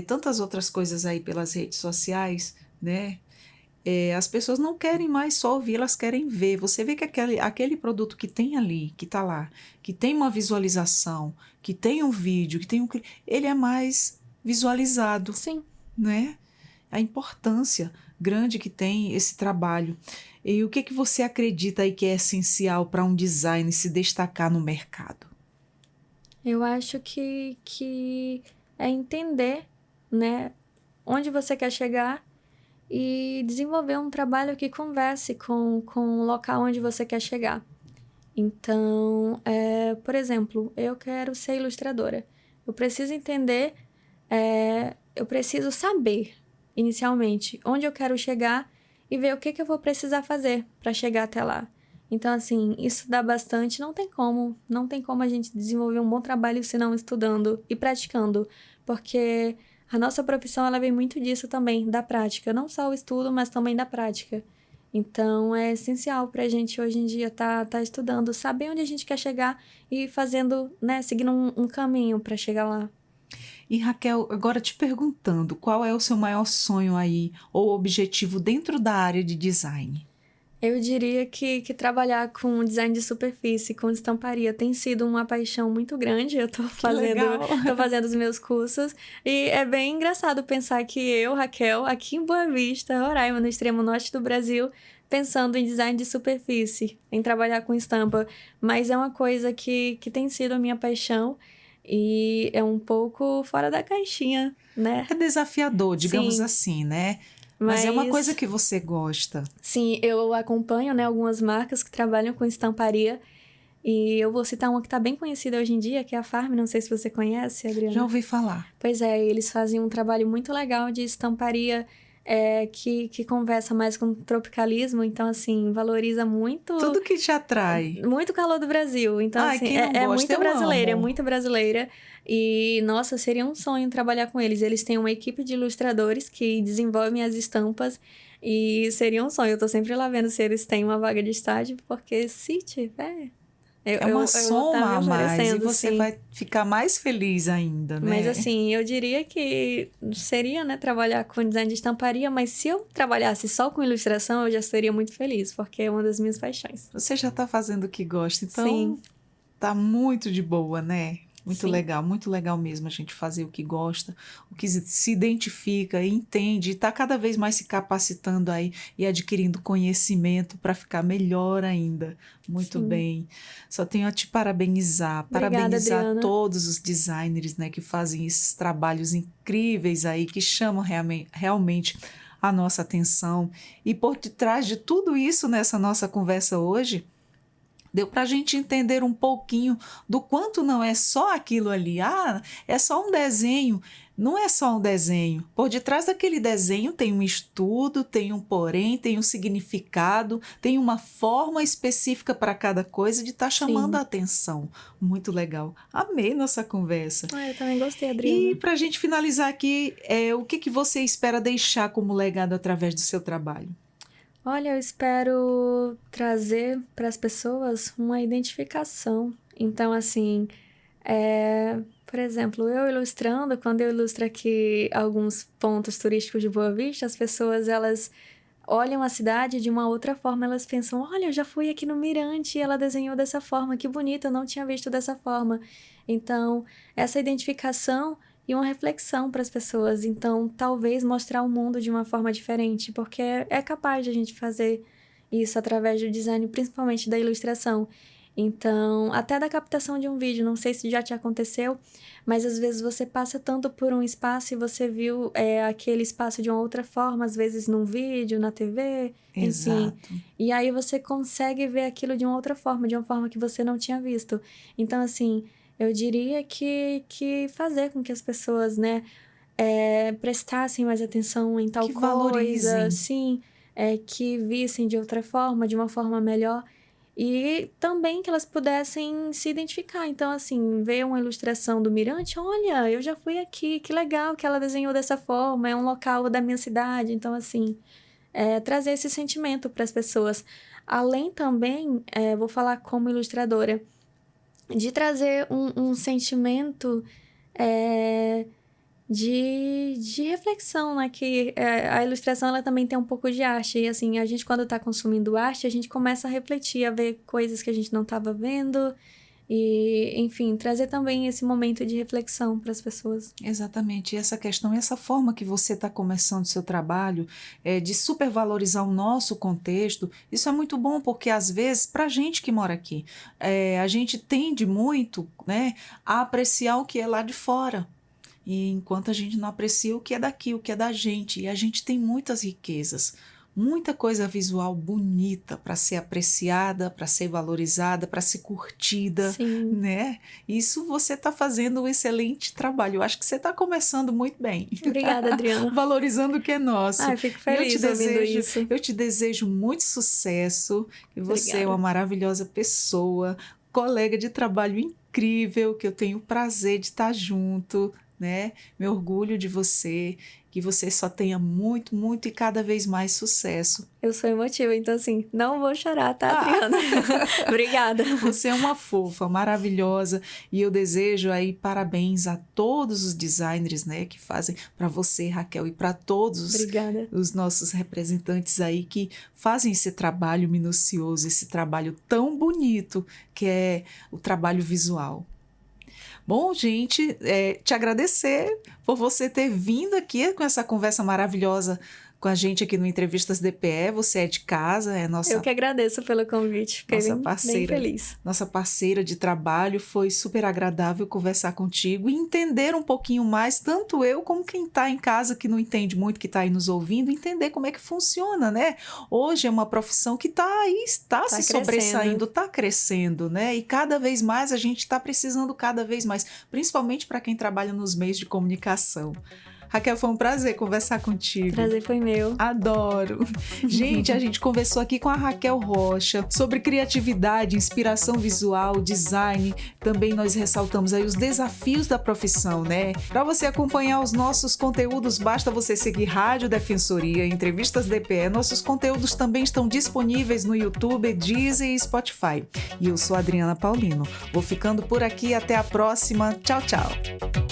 tantas outras coisas aí pelas redes sociais, né? As pessoas não querem mais só ouvir, elas querem ver. Você vê que aquele produto que tem ali, que está lá, que tem uma visualização, que tem um vídeo, ele é mais visualizado, Sim. né? A importância grande que tem esse trabalho. E o que você acredita aí que é essencial para um design se destacar no mercado? Eu acho que é entender, né, onde você quer chegar e desenvolver um trabalho que converse com o local onde você quer chegar. Então, por exemplo, eu quero ser ilustradora. Eu preciso entender, eu preciso saber, inicialmente, onde eu quero chegar e ver o que eu vou precisar fazer para chegar até lá. Então, assim, isso dá bastante, não tem como a gente desenvolver um bom trabalho se não estudando e praticando, porque a nossa profissão, ela vem muito disso também, da prática, não só o estudo, mas também da prática. Então, é essencial para a gente hoje em dia tá estudando, saber onde a gente quer chegar e fazendo, né, seguindo um caminho para chegar lá. E Raquel, agora te perguntando, qual é o seu maior sonho aí, ou objetivo dentro da área de design? Eu diria que trabalhar com design de superfície, com estamparia, tem sido uma paixão muito grande. Eu tô fazendo os meus cursos. E é bem engraçado pensar que eu, Raquel, aqui em Boa Vista, Roraima, no extremo norte do Brasil, pensando em design de superfície, em trabalhar com estampa. Mas é uma coisa que tem sido a minha paixão e é um pouco fora da caixinha, né? É desafiador, digamos Sim. assim, né? Mas é uma coisa que você gosta. Sim, eu acompanho, né, algumas marcas que trabalham com estamparia. E eu vou citar uma que está bem conhecida hoje em dia, que é a Farm. Não sei se você conhece, Adriana. Já ouvi falar. Pois é, eles fazem um trabalho muito legal de estamparia que conversa mais com o tropicalismo. Então, assim, valoriza muito... Tudo que te atrai. Muito calor do Brasil. Então, Ai, assim, quem não gosta, muito eu brasileira, amo. é muito brasileira. E, nossa, seria um sonho trabalhar com eles. Eles têm uma equipe de ilustradores que desenvolvem as estampas. E seria um sonho. Eu tô sempre lá vendo se eles têm uma vaga de estágio, porque se tiver... É uma soma a mais e você sim. vai ficar mais feliz ainda, né? Mas assim, eu diria que seria, né, trabalhar com design de estamparia, mas se eu trabalhasse só com ilustração, eu já seria muito feliz, porque é uma das minhas paixões. Você já está fazendo o que gosta, então Sim, tá muito de boa, né? sim. Muito legal mesmo a gente fazer o que gosta, o que se identifica, entende, e tá cada vez mais se capacitando aí e adquirindo conhecimento para ficar melhor ainda. Muito Sim. bem. Só tenho a te parabenizar, Obrigada, parabenizar Adriana. todos os designers, né, que fazem esses trabalhos incríveis aí, que chamam realmente a nossa atenção. E por detrás de tudo isso nessa nossa conversa hoje, deu para a gente entender um pouquinho do quanto não é só aquilo ali. Ah, é só um desenho. Não é só um desenho. Por detrás daquele desenho tem um estudo, tem um porém, tem um significado, tem uma forma específica para cada coisa de estar chamando a Sim. atenção. Muito legal. Amei nossa conversa. Ah, eu também gostei, E Adriana. para a gente finalizar aqui, o que você espera deixar como legado através do seu trabalho? Olha, eu espero trazer para as pessoas uma identificação. Então, assim, por exemplo, eu ilustrando, quando eu ilustro aqui alguns pontos turísticos de Boa Vista, as pessoas, elas olham a cidade de uma outra forma, elas pensam, olha, eu já fui aqui no Mirante e ela desenhou dessa forma, que bonito, eu não tinha visto dessa forma. Então, essa identificação e uma reflexão para as pessoas. Então, talvez mostrar o mundo de uma forma diferente, porque é capaz de a gente fazer isso através do design, principalmente da ilustração. Então, até da captação de um vídeo, não sei se já te aconteceu, mas às vezes você passa tanto por um espaço e você viu aquele espaço de uma outra forma, às vezes num vídeo, na TV, enfim. Exato. E aí você consegue ver aquilo de uma outra forma, de uma forma que você não tinha visto. Então, assim, eu diria que fazer com que as pessoas, né, prestassem mais atenção em tal Que coisa, valorizem. sim, que vissem de outra forma, de uma forma melhor. E também que elas pudessem se identificar. Então, assim, ver uma ilustração do Mirante, olha, eu já fui aqui, que legal que ela desenhou dessa forma, é um local da minha cidade. Então, assim, trazer esse sentimento para as pessoas. Além também, vou falar como ilustradora, de trazer um sentimento de reflexão, né? Que a ilustração ela também tem um pouco de arte. E assim, a gente quando está consumindo arte, a gente começa a refletir, a ver coisas que a gente não estava vendo. E, enfim, trazer também esse momento de reflexão para as pessoas. Exatamente, e essa questão, essa forma que você está começando o seu trabalho, de supervalorizar o nosso contexto, isso é muito bom, porque às vezes, para a gente que mora aqui, a gente tende muito, né, a apreciar o que é lá de fora. E enquanto a gente não aprecia o que é daqui, o que é da gente, e a gente tem muitas riquezas, muita coisa visual bonita para ser apreciada, para ser valorizada, para ser curtida, Sim. né? Isso você está fazendo um excelente trabalho. Eu acho que você está começando muito bem, Obrigada, Adriana. valorizando o que é nosso. Ai, fico E feliz ouvindo isso. eu te desejo muito sucesso, que você é uma Obrigada. maravilhosa pessoa, colega de trabalho incrível, que eu tenho o prazer de estar junto, né? Me orgulho de você, que você só tenha muito, muito e cada vez mais sucesso. Eu sou emotiva, então assim, não vou chorar, tá, Ah, Adriana? Obrigada. você é uma fofa, maravilhosa, e eu desejo aí parabéns a todos os designers, né, que fazem para você, Raquel, e para todos Obrigada. os nossos representantes aí que fazem esse trabalho minucioso, esse trabalho tão bonito que é o trabalho visual. Bom, gente, te agradecer por você ter vindo aqui com essa conversa maravilhosa com a gente aqui no Entrevistas DPE. Você é de casa, é Eu que agradeço pelo convite, fiquei nossa bem parceira, feliz. nossa parceira de trabalho. Foi super agradável conversar contigo e entender um pouquinho mais, tanto eu como quem está em casa, que não entende muito, que está aí nos ouvindo, entender como é que funciona, né? Hoje é uma profissão que está aí, está se sobressaindo, está crescendo, né? E cada vez mais a gente está precisando cada vez mais, principalmente para quem trabalha nos meios de comunicação. Raquel, foi um prazer conversar contigo. Prazer foi meu. Adoro. Gente, a gente conversou aqui com a Raquel Rocha sobre criatividade, inspiração visual, design. Também nós ressaltamos aí os desafios da profissão, né? Para você acompanhar os nossos conteúdos, basta você seguir Rádio Defensoria, Entrevistas DPE. Nossos conteúdos também estão disponíveis no YouTube, Deezer e Spotify. E eu sou Adriana Paulino. Vou ficando por aqui. Até a próxima. Tchau, tchau.